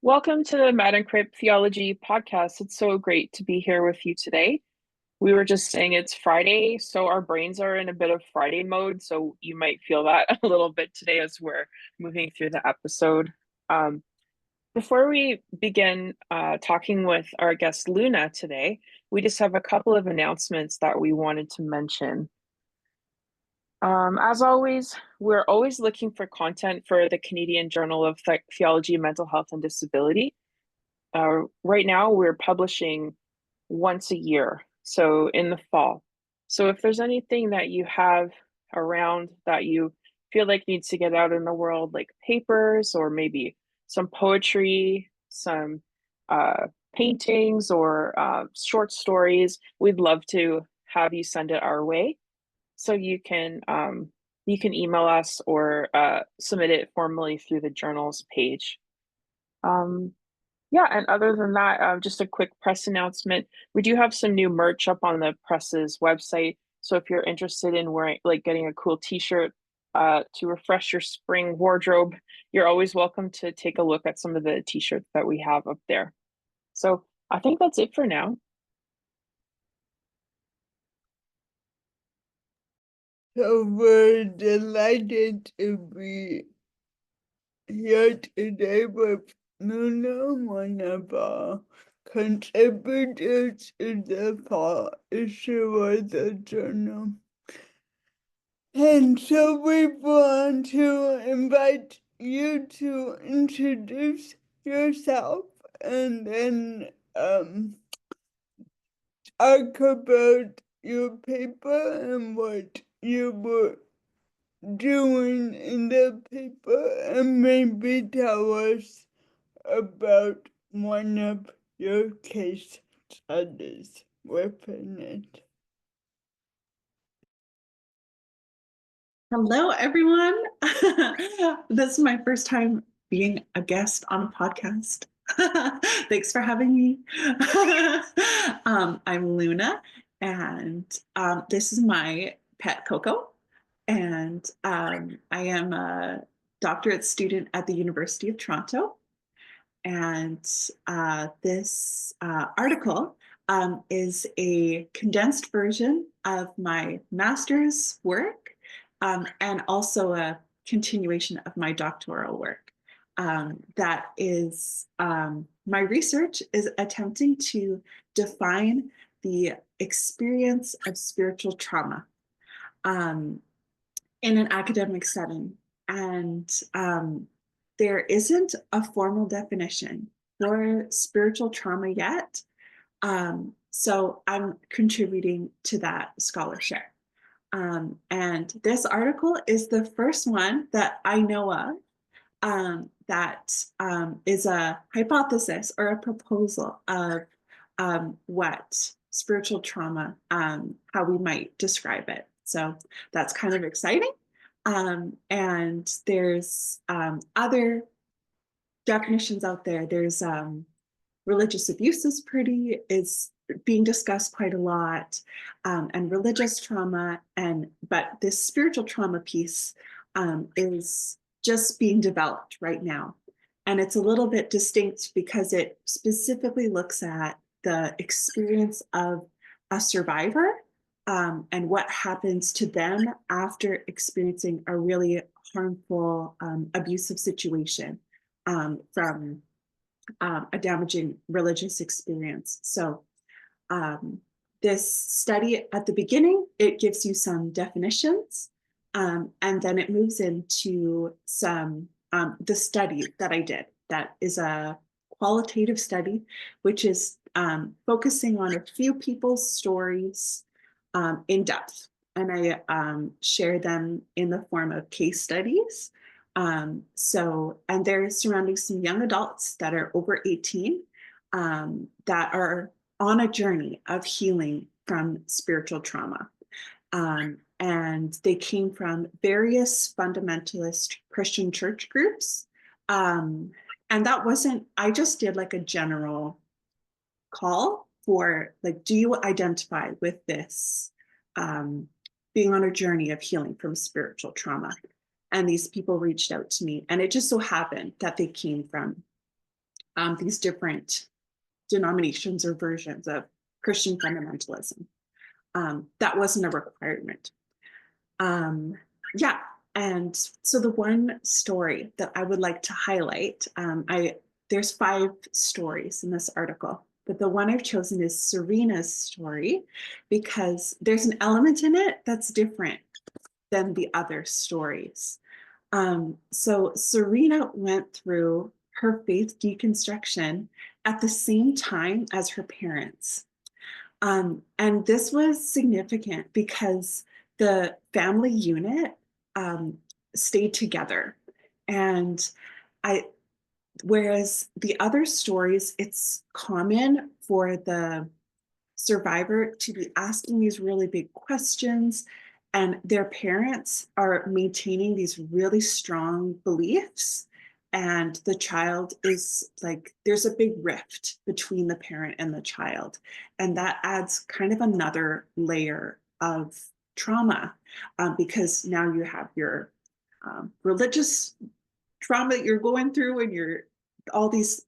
Welcome to the Mad Crip Theology Podcast. It's so great to be here with you today. We were just saying it's Friday, so our brains are in a bit of Friday mode. So you might feel that a little bit today as we're moving through the episode. Um, Before we begin talking with our guest Luna today, we just have a couple of announcements that we wanted to mention. As always, we're always looking for content for the Canadian Journal of Theology, Mental Health, and Disability. Right now, we're publishing once a year, so in the fall. So if there's anything that you have around that you feel like needs to get out in the world, like papers or maybe some poetry, some paintings or short stories, we'd love to have you send it our way. So you can email us or submit it formally through the journal's page. Um, yeah, and other than that, just a quick press announcement. We do have some new merch up on the press's website. So if you're interested in wearing, like getting a cool t-shirt to refresh your spring wardrobe, you're always welcome to take a look at some of the t-shirts that we have up there. So I think that's it for now. So we're delighted to be here today with Luna, one of our contributors to the fall issue of the journal. And so we want to invite you to introduce yourself and then talk about your paper and what you were doing in the paper, and maybe tell us about one of your case studies within it. Hello, everyone. This is my first time being a guest on a podcast. Thanks for having me. I'm Luna, and this is my pet Coco. And I am a doctorate student at the University of Toronto. And this article is a condensed version of my master's work and also a continuation of my doctoral work. That is, my research is attempting to define the experience of spiritual trauma in an academic setting. And there isn't a formal definition for spiritual trauma yet. So I'm contributing to that scholarship. And this article is the first one that I know of that is a hypothesis or a proposal of what spiritual trauma, how we might describe it. So that's kind of exciting. And there's other definitions out there. There's religious abuse is being discussed quite a lot, and religious trauma, but this spiritual trauma piece is just being developed right now. And it's a little bit distinct because it specifically looks at the experience of a survivor and what happens to them after experiencing a really harmful, abusive situation from a damaging religious experience. So this study at the beginning, it gives you some definitions, and then it moves into some, the study that I did. That is a qualitative study, which is focusing on a few people's stories in depth. And I share them in the form of case studies. And they're surrounding some young adults that are over 18 that are on a journey of healing from spiritual trauma. And they came from various fundamentalist Christian church groups. And that wasn't, I just did like a general call for like, do you identify with this being on a journey of healing from spiritual trauma? And these people reached out to me, and it just so happened that they came from these different denominations or versions of Christian fundamentalism. That wasn't a requirement. Yeah, and so the one story that I would like to highlight, there's 5 stories in this article, but the one I've chosen is Serena's story because there's an element in it that's different than the other stories. So Serena went through her faith deconstruction at the same time as her parents. And this was significant because the family unit stayed together. And whereas the other stories, it's common for the survivor to be asking these really big questions, and their parents are maintaining these really strong beliefs. And the child is like, there's a big rift between the parent and the child. And that adds kind of another layer of trauma because now you have your religious trauma that you're going through and you're all these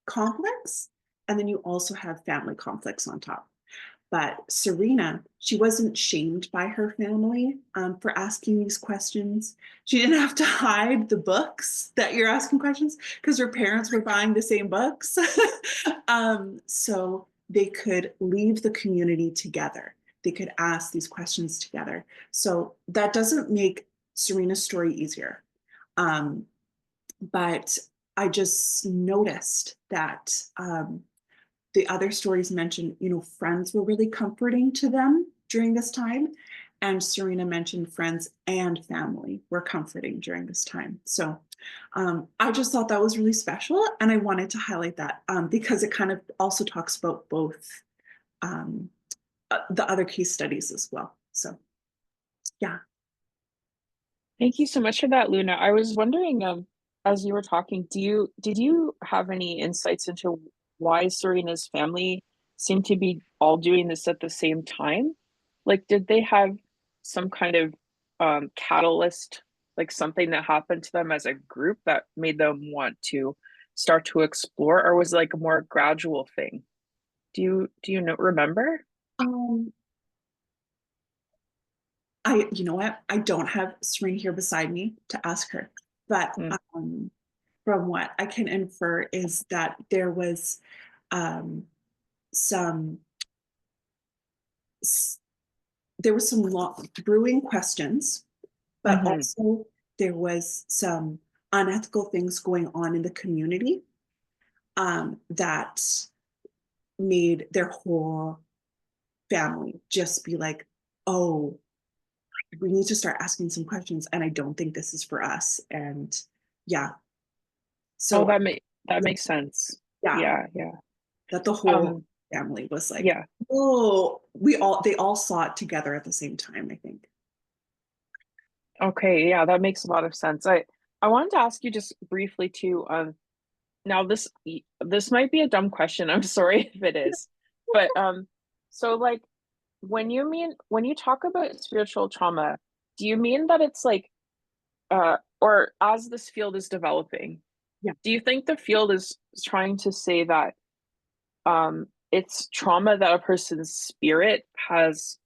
conflicts. And then you also have family conflicts on top. But Serena, she wasn't shamed by her family for asking these questions. She didn't have to hide the books that you're asking questions because her parents were buying the same books. So they could leave the community together. They could ask these questions together. So that doesn't make Serena's story easier. But I just noticed that the other stories mentioned, friends were really comforting to them during this time. And Serena mentioned friends and family were comforting during this time. So I just thought that was really special. And I wanted to highlight that because it kind of also talks about both the other case studies as well. So, yeah. Thank you so much for that, Luna. I was wondering, as you were talking, did you have any insights into why Serena's family seemed to be all doing this at the same time? Like, did they have some kind of catalyst, like something that happened to them as a group that made them want to start to explore, or was it like a more gradual thing? Do you remember? You know what? I don't have Serena here beside me to ask her, but from what I can infer is that there was some long brewing questions, but also there was some unethical things going on in the community that made their whole family just be like, oh, we need to start asking some questions, and I don't think this is for us. And yeah, so that makes sense. Yeah. That the whole family was like, yeah. Oh, they all saw it together at the same time, I think. Okay, yeah, that makes a lot of sense. I wanted to ask you just briefly too. Now this might be a dumb question. I'm sorry if it is, but so like when you talk about spiritual trauma, do you mean that it's like or as this field is developing, do you think the field is trying to say that it's trauma that a person's spirit has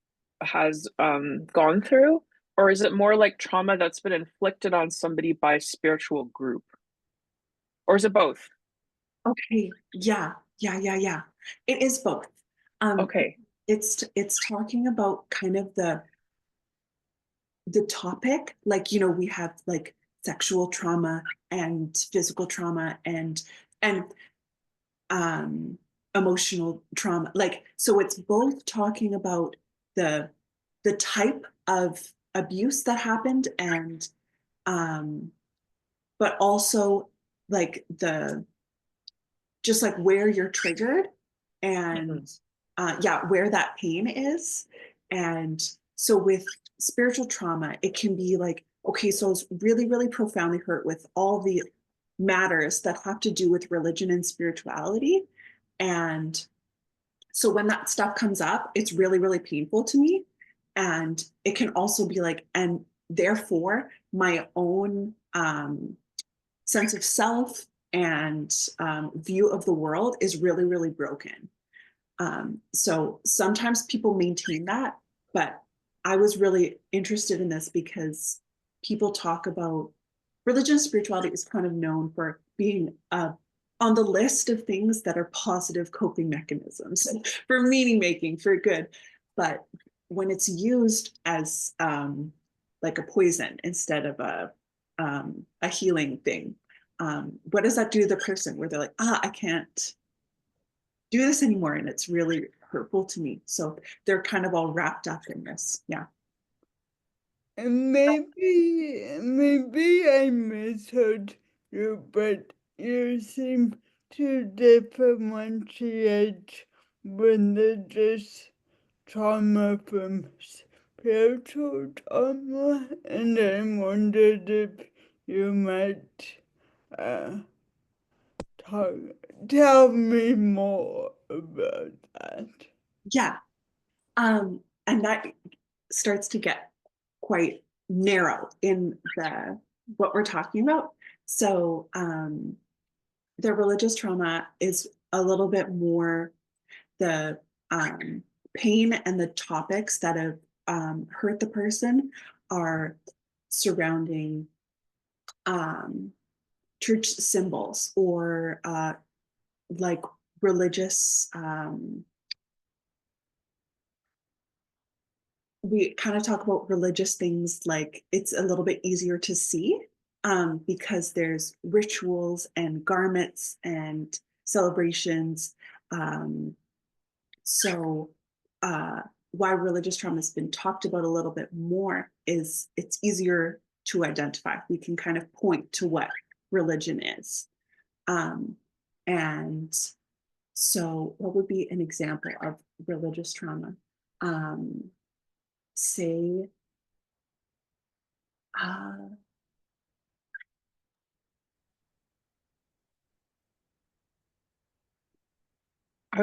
gone through, or is it more like trauma that's been inflicted on somebody by a spiritual group, or is it both? Okay, yeah. It is both. Okay. It's talking about kind of the topic, like, we have like sexual trauma and physical trauma and emotional trauma. Like, so it's both talking about the type of abuse that happened and but also like just like where you're triggered and where that pain is. And so with spiritual trauma, it can be like, okay, so it's really, really profoundly hurt with all the matters that have to do with religion and spirituality. And so when that stuff comes up, it's really, really painful to me. And it can also be like, and therefore my own sense of self and view of the world is really, really broken. So sometimes people maintain that, but I was really interested in this because people talk about religion and spirituality is kind of known for being on the list of things that are positive coping mechanisms for meaning making, for good. But when it's used as like a poison instead of a healing thing, what does that do to the person where they're like, I can't do this anymore, and it's really hurtful to me. So they're kind of all wrapped up in this. Yeah. And maybe I misheard you, but you seem to differentiate religious trauma from spiritual trauma, and I wondered if you might uh, tell me more about that. Yeah. And that starts to get quite narrow in what we're talking about. So the religious trauma is a little bit more the pain and the topics that have hurt the person are surrounding church symbols or like religious. We kind of talk about religious things like it's a little bit easier to see because there's rituals and garments and celebrations. So why religious trauma has been talked about a little bit more is it's easier to identify. We can kind of point to what religion is. And so what would be an example of religious trauma? Say, I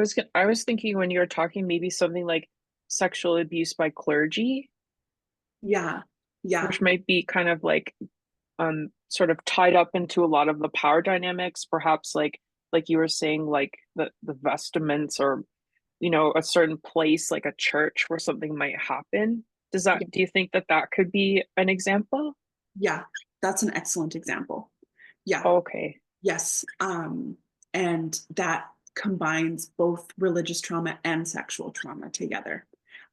was thinking when you were talking maybe something like sexual abuse by clergy, yeah, which might be kind of like sort of tied up into a lot of the power dynamics, perhaps like you were saying, like the vestments or a certain place like a church where something might happen. Do you think that that could be an example? yeah, that's an excellent example. Yeah. Okay. Yes. And that combines both religious trauma and sexual trauma together.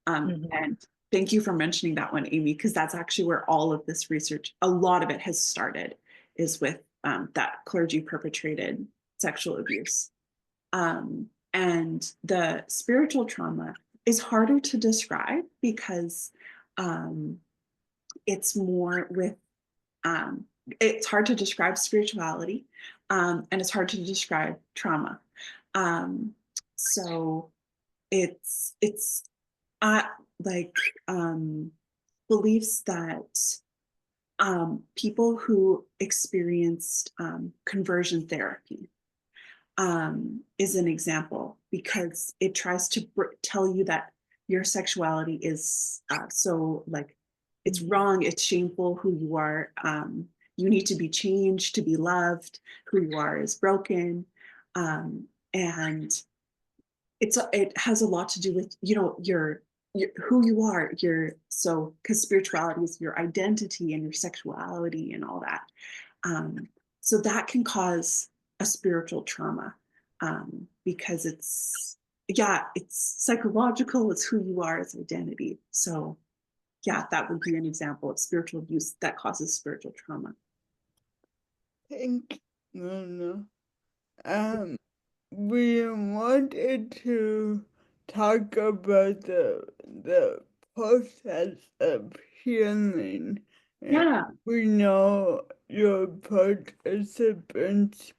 And thank you for mentioning that one, Amy, because that's actually where all of this research, a lot of it has started, is with that clergy perpetrated sexual abuse. And the spiritual trauma is harder to describe because it's more with, it's hard to describe spirituality and it's hard to describe trauma. So it's like beliefs that people who experienced conversion therapy is an example because it tries to tell you that your sexuality is so like it's wrong, it's shameful, who you are, you need to be changed to be loved, who you are is broken, and it has a lot to do with your who you are, so because spirituality is your identity and your sexuality and all that, so that can cause a spiritual trauma because it's psychological, it's who you are, it's identity. So yeah, that would be an example of spiritual abuse that causes spiritual trauma. Thank you. We wanted to talk about the process of healing. Yeah. We know your participants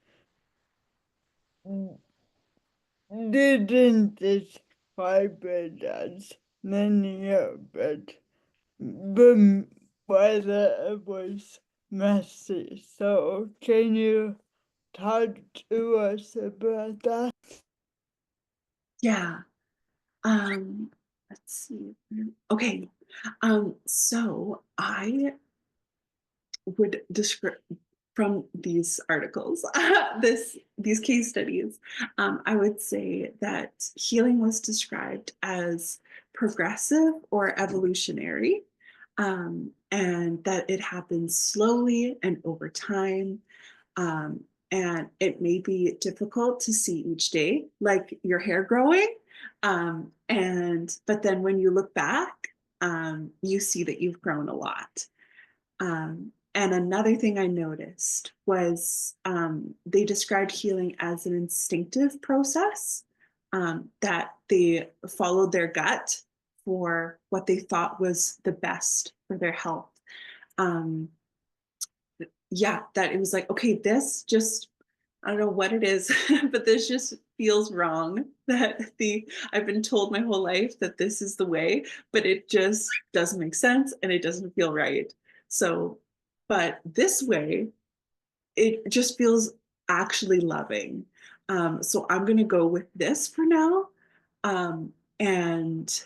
didn't describe it as linear, but whether it was messy. So can you talk to us about that? Yeah. Let's see. Okay. So I would from these articles, these case studies, I would say that healing was described as progressive or evolutionary, and that it happens slowly and over time. And it may be difficult to see each day, like your hair growing. But then when you look back, you see that you've grown a lot. And another thing I noticed was they described healing as an instinctive process, that they followed their gut for what they thought was the best for their health. That it was like, okay, this just, I don't know what it is, but this just feels wrong. I've been told my whole life that this is the way, but it just doesn't make sense and it doesn't feel right. So, but this way, it just feels actually loving. So I'm going to go with this for now. And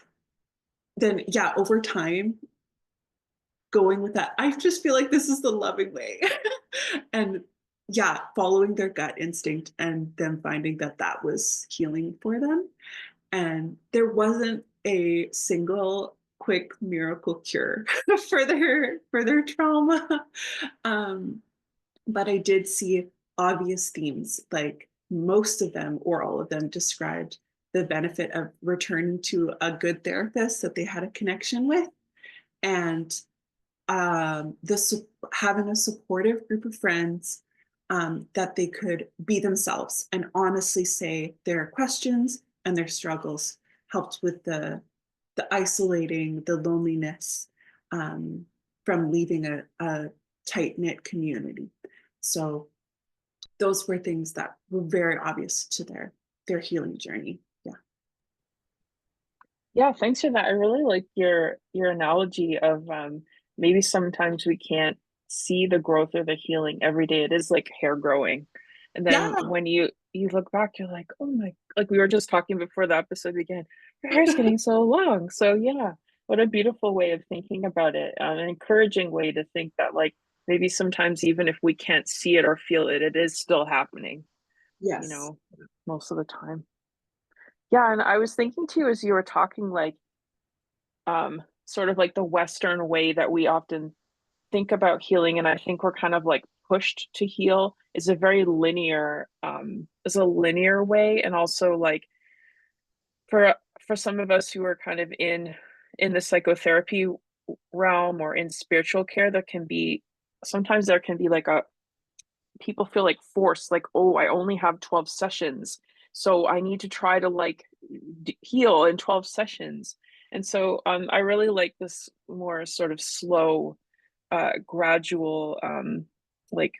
then, over time, going with that, I just feel like this is the loving way. And following their gut instinct and them finding that that was healing for them. And there wasn't a single quick miracle cure for their trauma. But I did see obvious themes, like most of them or all of them described the benefit of returning to a good therapist that they had a connection with, and having a supportive group of friends, that they could be themselves and honestly say their questions and their struggles helped with the isolating, the loneliness, from leaving a tight-knit community. So those were things that were very obvious to their healing journey. Yeah, thanks for that. I really like your analogy of maybe sometimes we can't see the growth or the healing every day. It is like hair growing. And then Yeah. when you look back, you're like, oh my, like we were just talking before the episode began, your hair's getting so long. So yeah, what a beautiful way of thinking about it. An encouraging way to think that like maybe sometimes even if we can't see it or feel it, it is still happening, Yes. most of the time. Yeah, and I was thinking too, as you were talking, like sort of like the Western way that we often think about healing, and I think we're kind of like pushed to heal is a very linear, is a linear way. And also like for some of us who are kind of in the psychotherapy realm or in spiritual care, sometimes there can be like people feel like forced, like, oh, I only have 12 sessions, so I need to try to like heal in 12 sessions. And so I really like this more sort of slow, gradual, like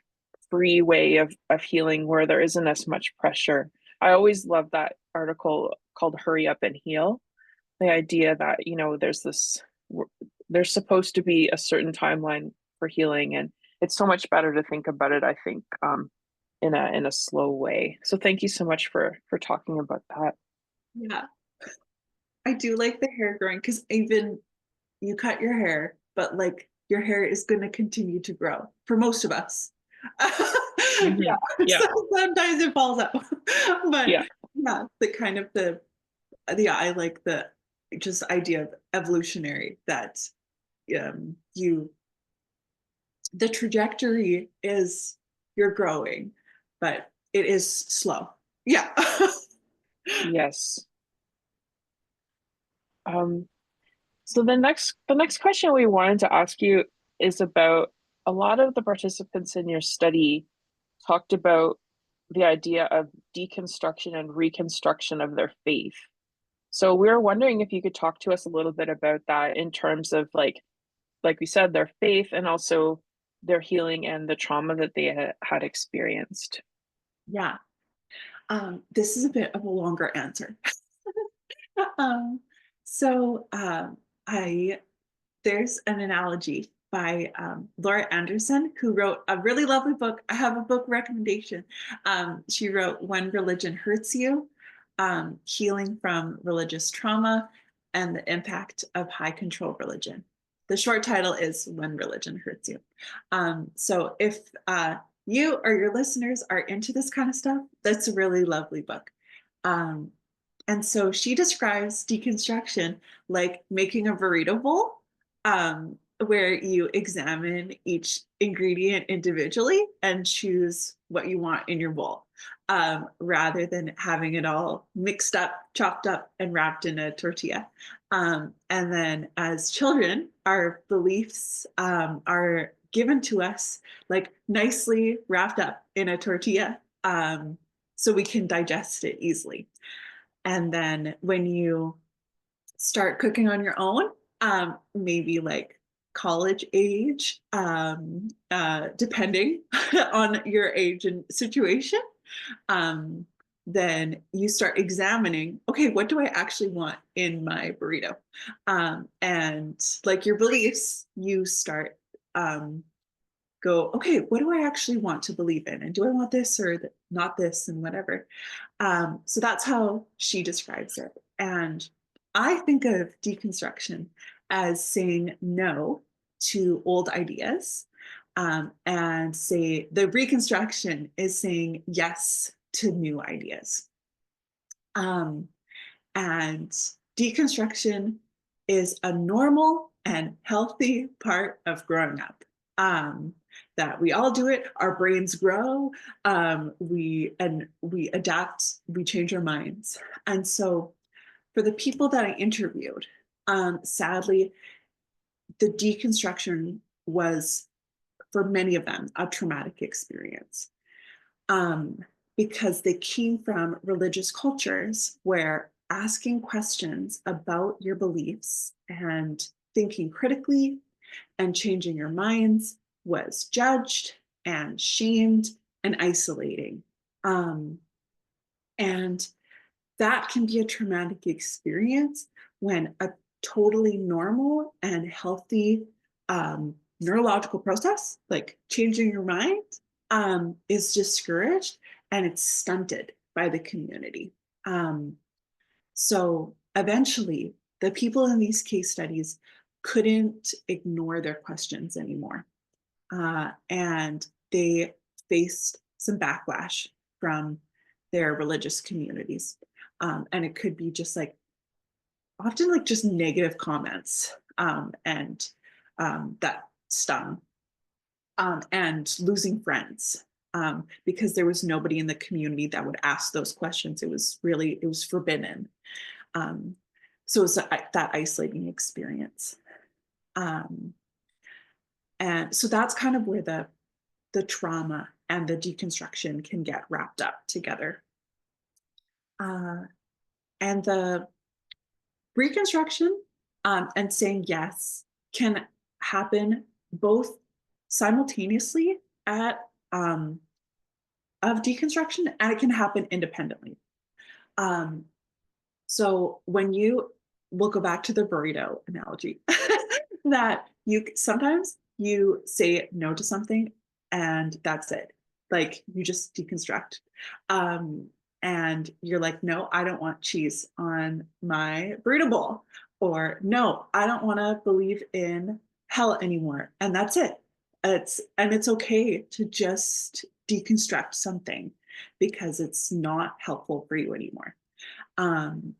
free way of healing where there isn't as much pressure. I always love that article called Hurry Up and Heal. The idea that, there's supposed to be a certain timeline for healing, and it's so much better to think about it, I think, in a slow way. So thank you so much for talking about that. Yeah. I do like the hair growing, because even you cut your hair, but like your hair is going to continue to grow for most of us. Mm-hmm. Yeah. So sometimes it falls out, but Yeah. the kind of I like the just idea of evolutionary, that the trajectory is you're growing, but it is slow. Yeah. Yes. So the next question we wanted to ask you is about a lot of the participants in your study talked about the idea of deconstruction and reconstruction of their faith. So we were wondering if you could talk to us a little bit about that in terms of like we said, their faith and also their healing and the trauma that they had experienced. Yeah. This is a bit of a longer answer. um, so there's an analogy by Laura Anderson, who wrote a really lovely book. I have a book recommendation. She wrote When Religion Hurts You, Healing from Religious Trauma and the Impact of High Control Religion. The short title is When Religion Hurts You. So if you or your listeners are into this kind of stuff, that's a really lovely book. And so she describes deconstruction like making a burrito bowl, where you examine each ingredient individually and choose what you want in your bowl, rather than having it all mixed up, chopped up, and wrapped in a tortilla. And then as children, our beliefs are given to us like nicely wrapped up in a tortilla, so we can digest it easily. And then when you start cooking on your own, maybe like college age, depending on your age and situation, then you start examining, okay, what do I actually want in my burrito? And like your beliefs, you start go, okay, what do I actually want to believe in? And do I want this or not this and whatever? So that's how she describes it. And I think of deconstruction as saying no to old ideas, and say the reconstruction is saying yes to new ideas. And deconstruction is a normal and healthy part of growing up. That we all do it, our brains grow, we adapt, we change our minds. And so for the people that I interviewed, sadly, the deconstruction was, for many of them, a traumatic experience, because they came from religious cultures where asking questions about your beliefs and thinking critically and changing your minds was judged and shamed and isolating. And that can be a traumatic experience when a totally normal and healthy neurological process, like changing your mind, is discouraged and it's stunted by the community. So eventually, the people in these case studies couldn't ignore their questions anymore. And they faced some backlash from their religious communities. And it could be just like, often like just negative comments, and that stung, and losing friends, because there was nobody in the community that would ask those questions. It was forbidden. So it was that isolating experience. And so that's kind of where the trauma and the deconstruction can get wrapped up together. And the reconstruction, and saying yes can happen both simultaneously of deconstruction, and it can happen independently. So we'll go back to the burrito analogy, that sometimes you say no to something and that's it. Like you just deconstruct. And you're like, no, I don't want cheese on my burrito bowl. Or no, I don't want to believe in hell anymore. And that's it. It's okay to just deconstruct something because it's not helpful for you anymore. And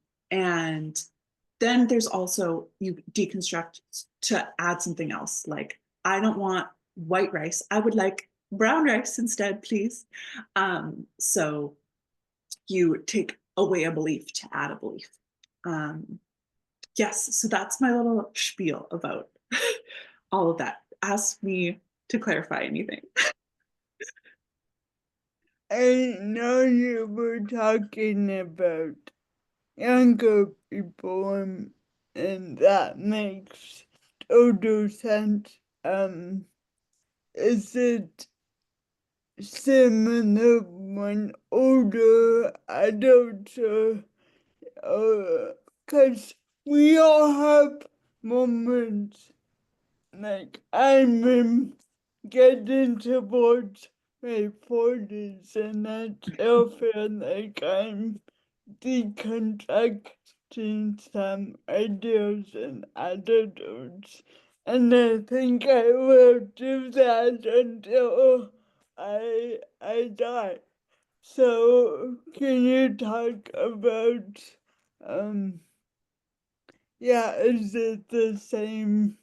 then there's also, you deconstruct to add something else. Like, I don't want white rice. I would like brown rice instead, please. So you take away a belief to add a belief. Yes, so that's my little spiel about all of that. Ask me to clarify anything. I know you were talking about younger people, and that makes total sense. Is it similar when older adults are, because we all have moments, like I'm getting towards my 40s and I still feel like I'm deconstructing some ideas and attitudes. And I think I will do that until I thought. So can you talk about is it the same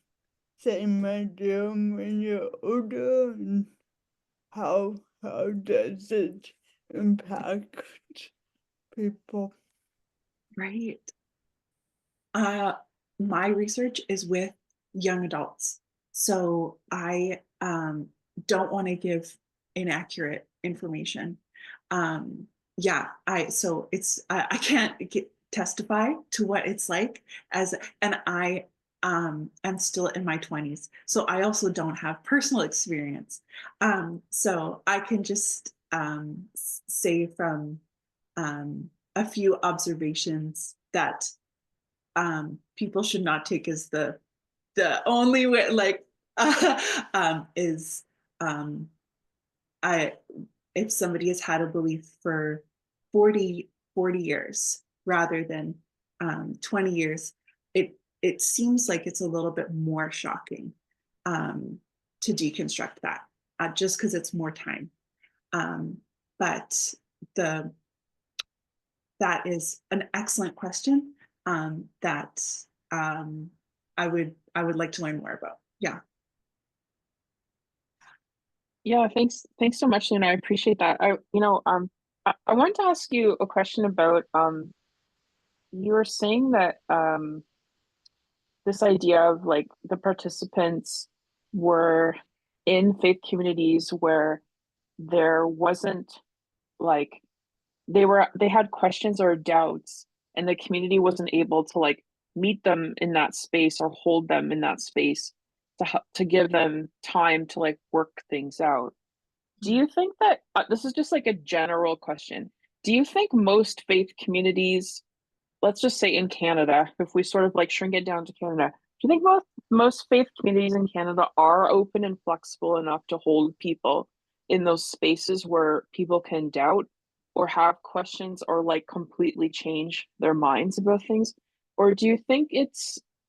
idea when you're older, and how does it impact people? Right. My research is with young adults, so I don't want to give inaccurate information. I can't testify to what it's like and I am still in my 20s, so I also don't have personal experience. So I can just say from a few observations that people should not take as the only way, like is I if somebody has had a belief for 40 years rather than 20 years, it seems like it's a little bit more shocking to deconstruct that, just because it's more time. But that is an excellent question that I would like to learn more about. Yeah. Yeah, thanks so much, Luna. I appreciate that. I wanted to ask you a question about you were saying that this idea of like the participants were in faith communities where there wasn't like they had questions or doubts, and the community wasn't able to like meet them in that space or hold them in that space to give them time to like work things out. Do you think that this is just like a general question? Do you think most faith communities, let's just say in Canada, if we sort of like shrink it down to Canada, do you think most faith communities in Canada are open and flexible enough to hold people in those spaces where people can doubt or have questions or like completely change their minds about things? Or do you think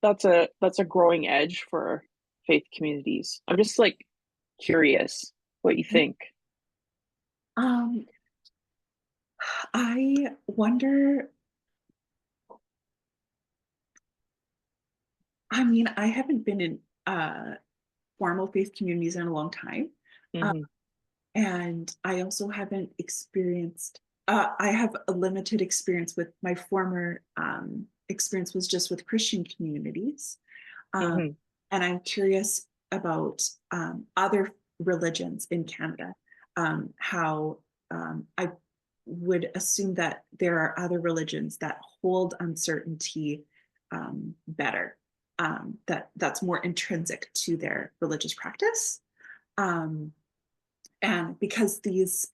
that's a growing edge for faith communities? I'm just like curious what you think. Um, I wonder, I mean, I haven't been in formal faith communities in a long time. Mm-hmm. And I also haven't experienced, I have a limited experience with my former experience was just with Christian communities. Mm-hmm. And I'm curious about other religions in Canada, how I would assume that there are other religions that hold uncertainty better, that's more intrinsic to their religious practice. And because these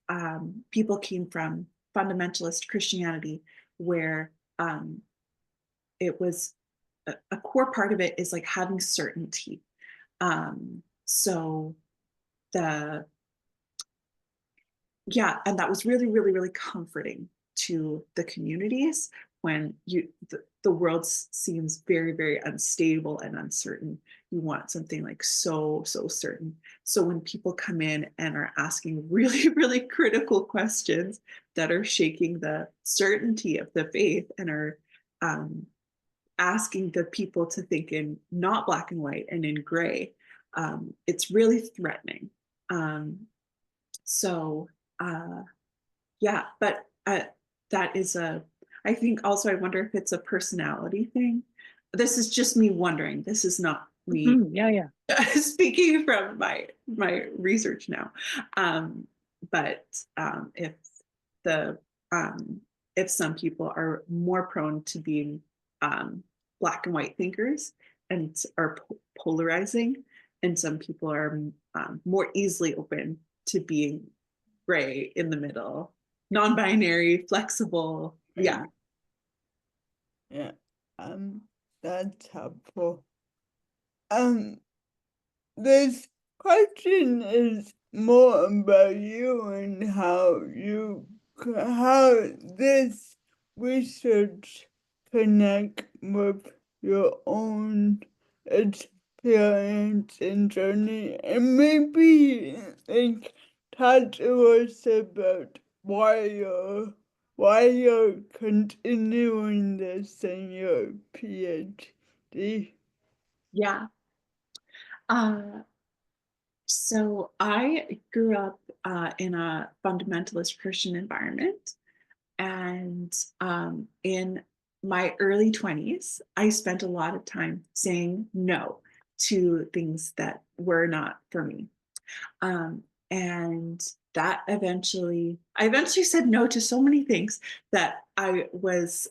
people came from fundamentalist Christianity, where it was a core part of it is like having certainty. So the yeah, and that was really, really, really comforting to the communities when the world seems very, very unstable and uncertain. You want something like so certain. So when people come in and are asking really, really critical questions that are shaking the certainty of the faith and are asking the people to think in not black and white and in gray, it's really threatening. So yeah, but that is I think also I wonder if it's a personality thing. This is just me wondering. This is not me Yeah. speaking from my research now. But if the if some people are more prone to being black and white thinkers and are polarizing, and some people are more easily open to being gray in the middle, non-binary, flexible. Yeah. Yeah, that's helpful. This question is more about you and how this research connect with your own experience and journey, and maybe like talk to us about why you're continuing this in your PhD. Yeah. So I grew up in a fundamentalist Christian environment. And in my early 20s, I spent a lot of time saying no to things that were not for me. And that I eventually said no to so many things that I was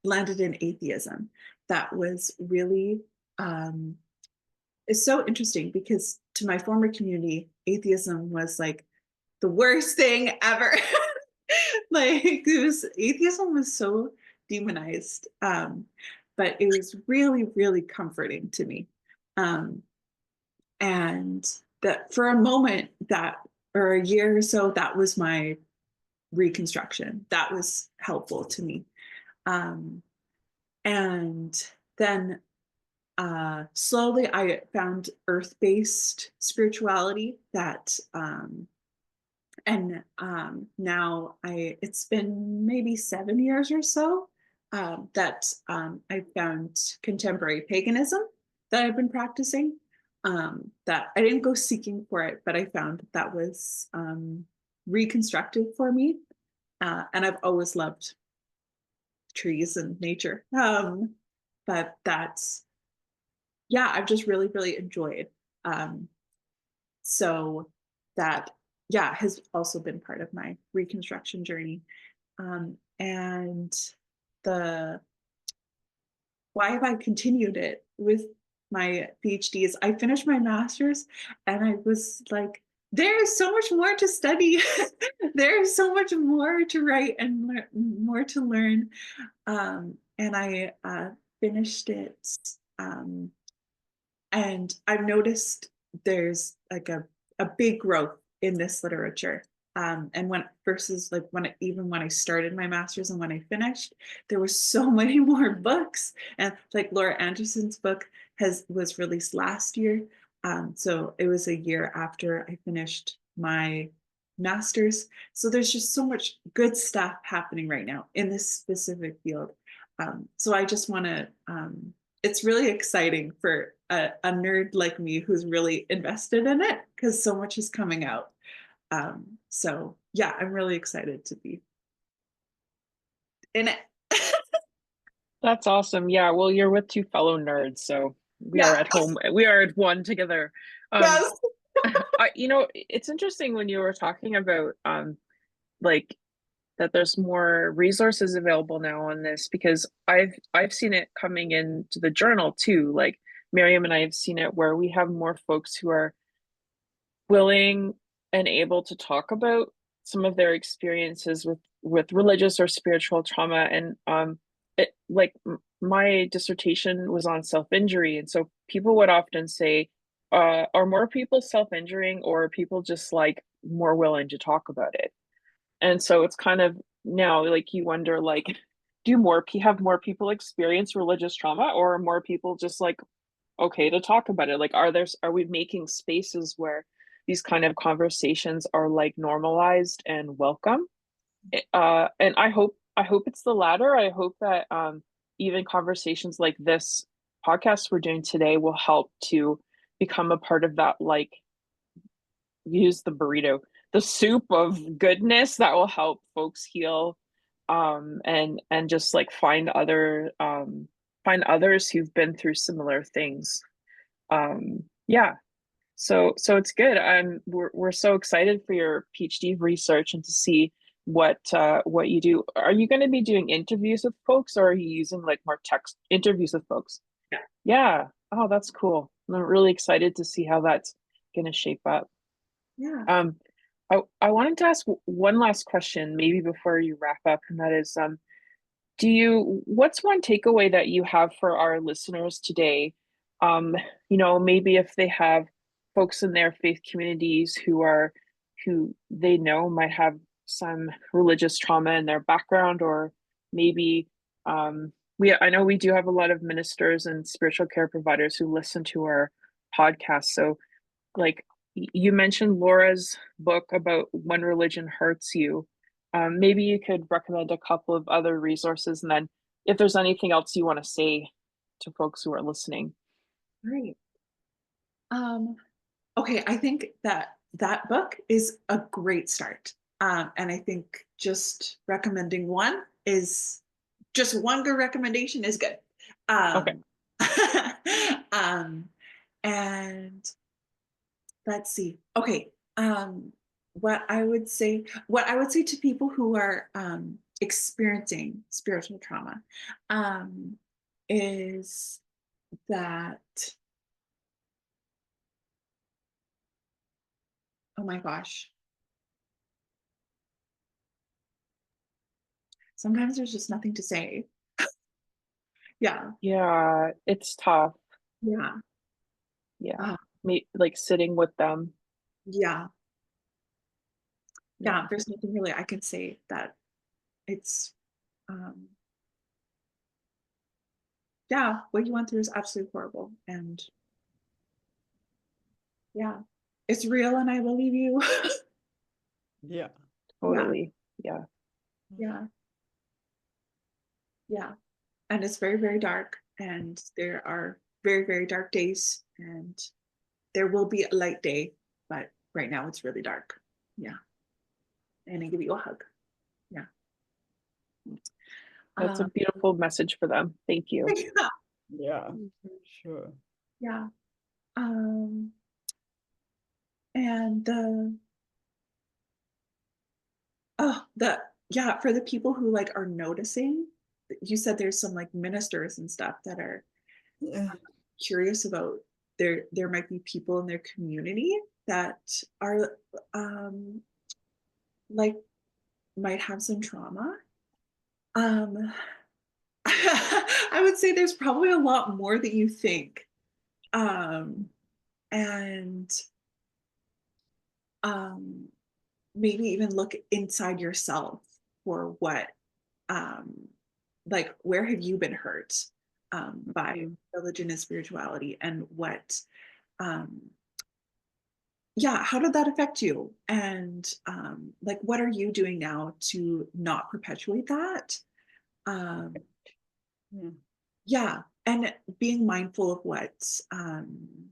landed in atheism. That was really, it's so interesting because to my former community, atheism was like the worst thing ever. Like atheism was so demonized, but it was really, really comforting to me. And that for a moment, that or a year or so, that was my reconstruction. That was helpful to me. And then slowly I found earth-based spirituality that and now it's been maybe 7 years or so that I found contemporary paganism that I've been practicing. That I didn't go seeking for it, but I found that was reconstructive for me. And I've always loved trees and nature. But that's, yeah, I've just really, really enjoyed. So that, yeah, has also been part of my reconstruction journey. And why have I continued it with my PhD is I finished my master's and I was like, there's so much more to study. There's so much more to write and more to learn. And I finished it. And I've noticed there's like a big growth in this literature. And when versus like even when I started my master's and when I finished, there were so many more books. And like Laura Anderson's book was released last year. So it was a year after I finished my master's. So there's just so much good stuff happening right now in this specific field. So I just want to, it's really exciting for a nerd like me who's really invested in it because so much is coming out. So yeah, I'm really excited to be in it. That's awesome. Yeah, well, you're with two fellow nerds, so we are at home. We are at one together. Yes. It's interesting when you were talking about like that there's more resources available now on this because I've seen it coming into the journal too. Like Miriam and I have seen it where we have more folks who are willing and able to talk about some of their experiences with religious or spiritual trauma. And my dissertation was on self-injury, and so people would often say, are more people self-injuring, or are people just like more willing to talk about it? And so it's kind of now like you wonder, like, have more people experience religious trauma, or are more people just like okay to talk about it? Like, are we making spaces where these kind of conversations are like normalized and welcome? And I hope it's the latter. I hope that even conversations like this podcast we're doing today will help to become a part of that, like, use the burrito, the soup of goodness that will help folks heal, and just like find others who've been through similar things. Yeah, so it's good. We're so excited for your PhD research and to see what you do. Are you going to be doing interviews with folks, or are you using like more text interviews with folks? Yeah. Yeah. Oh, that's cool. I'm really excited to see how that's going to shape up. Yeah. I wanted to ask one last question, maybe before you wrap up, and that is, what's one takeaway that you have for our listeners today? Maybe if they have folks in their faith communities who they know might have some religious trauma in their background, or maybe I know we do have a lot of ministers and spiritual care providers who listen to our podcast. So like, You mentioned Laura's book about When Religion Hurts You. Maybe you could recommend a couple of other resources, and then if there's anything else you want to say to folks who are listening. Right. Okay, I think that that book is a great start. And I think just recommending one is just one good recommendation is good. Okay. Um, and let's see. Okay. What I would say to people who are experiencing spiritual trauma is that, oh my gosh, sometimes there's just nothing to say. Yeah, Yeah, it's tough. yeah, Yeah. uh, Like sitting with them. yeah, yeah. Yeah. There's nothing really I can say that it's, um, yeah, what you went through is absolutely horrible, and yeah, it's real, and I believe you. Yeah. Yeah, Totally. Yeah. yeah, yeah. And it's very, very dark, and there are very, very dark days, and there will be a light day, but right now it's really dark. Yeah, and I give you a hug. Yeah. That's a Um, beautiful message for them. Thank you. yeah. Yeah. Sure. Yeah. Um, and yeah, for the people who like are noticing, you said there's some like ministers and stuff that are Yeah. curious about, there might be people in their community that are um like might have some trauma. um I would say there's probably a lot more that you think. And um maybe even look inside yourself for what, um like, where have you been hurt by Mhm. religion and spirituality, and what, um yeah, how did that affect you, and like, what are you doing now to not perpetuate that? um Yeah. yeah, and being mindful of what um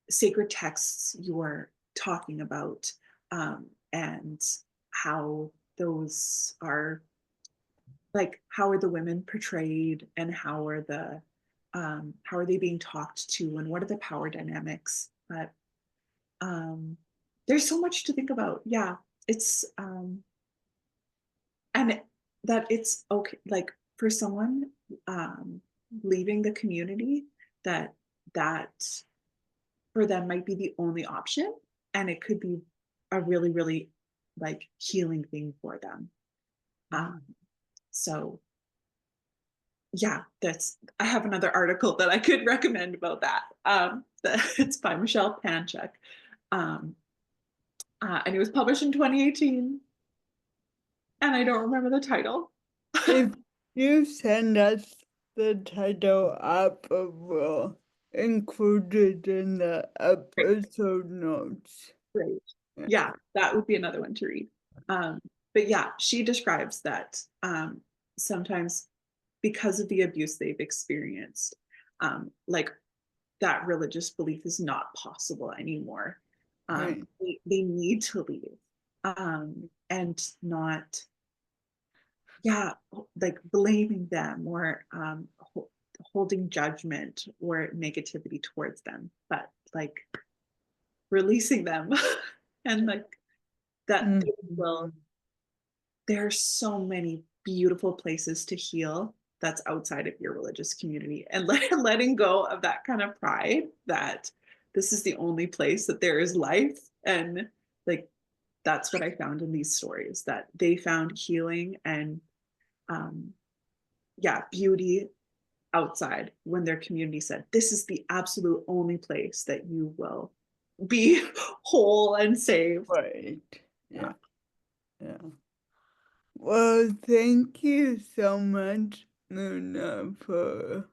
sacred texts you're talking about, and how those are, like, how are the women portrayed, and how are they being talked to, and what are the power dynamics. But um there's so much to think about. Yeah, it's and that it's okay, like, for someone um leaving the community, that that for them might be the only option, and it could be a really, really, like, healing thing for them. um so yeah, that's, I have another article that I could recommend about that. It's by Michelle Panchuk, um, and it was published in 2018, and I don't remember the title. If you send us the title up, we'll include it in the Great, episode notes. great. Yeah. Yeah, that would be another one to read. But yeah, she describes that sometimes, because of the abuse they've experienced, like, that religious belief is not possible anymore. Right. They need to leave, and not, yeah, like, blaming them, or holding judgment or negativity towards them, but like releasing them, and like that they will. Mhm. There are so many beautiful places to heal that's outside of your religious community, and letting go of that kind of pride that this is the only place that there is life. And like, that's what I found in these stories, that they found healing and, um, yeah, beauty outside, when their community said, this is the absolute only place that you will be whole and saved. Right. Yeah. Yeah. Yeah. Well, thank you so much, Luna, for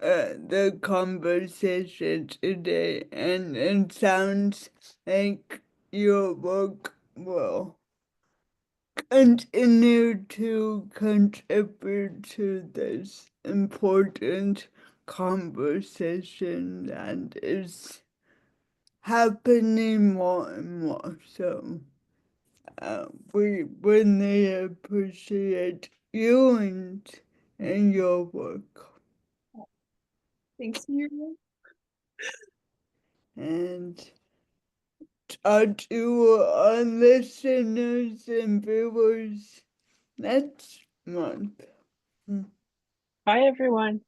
the conversation today, and it sounds like your work will continue to contribute to this important conversation that is happening more and more. So we really appreciate you and your work. Thanks, Miriam. And talk to our listeners and viewers next month. Bye, everyone.